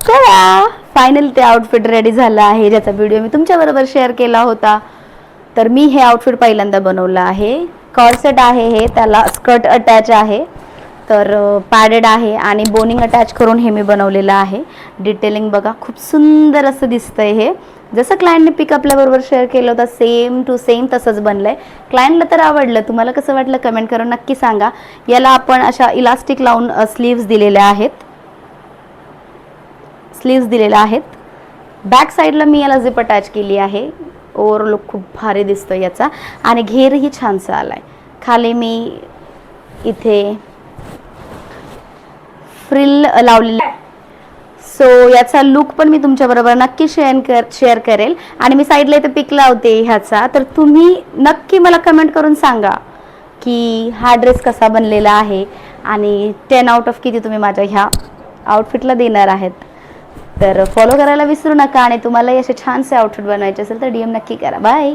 चला फायनल ते outfit ready झालं आहे, ज्याचा व्हिडिओ मी तुमच्याबरोबर शेअर केला होता. तर मी हे आउटफिट पहिल्यांदा बनवलं आहे. कॉर्सेट आहे हे, त्याला स्कर्ट अटॅच आहे, तर पॅडेड आहे आणि बोनिंग अटॅच करून हे मी बनवलेलं आहे. डिटेलिंग बघा, खूप सुंदर असं दिसतंय हे. जसं क्लायंटने पिक आपल्याबरोबर शेअर केलं होतं सेम टू सेम तसंच बनलं आहे. क्लायंटला तर आवडलं. तुम्हाला कसं वाटलं कमेंट करून नक्की सांगा. याला आपण अशा इलास्टिक लावून स्लीव्स दिलेल्या आहेत. स्लीव्स दिलेल्या आहेत. बॅक साईडला मी याला झिप अटॅच केली आहे. ओव्हरऑल लुक खूप भारी दिसतो याचा आणि घेरही छानसा आलाय. खाली मी इथे फ्रिल लावलेली. सो याचा लुक पण मी तुमच्याबरोबर नक्की शेअर करेल. आणि मी साईडला इथे पिक लावते ह्याचा, तर तुम्ही नक्की मला कमेंट करून सांगा की हा ड्रेस कसा बनलेला आहे आणि 10 आउट ऑफ किती तुम्ही माझ्या ह्या आउटफिटला देणार आहेत. तर फॉलो करायला विसरू नका आणि तुम्हालाही असे छानसे आउटफिट बनवायचे असेल तर DM नक्की करा. बाय.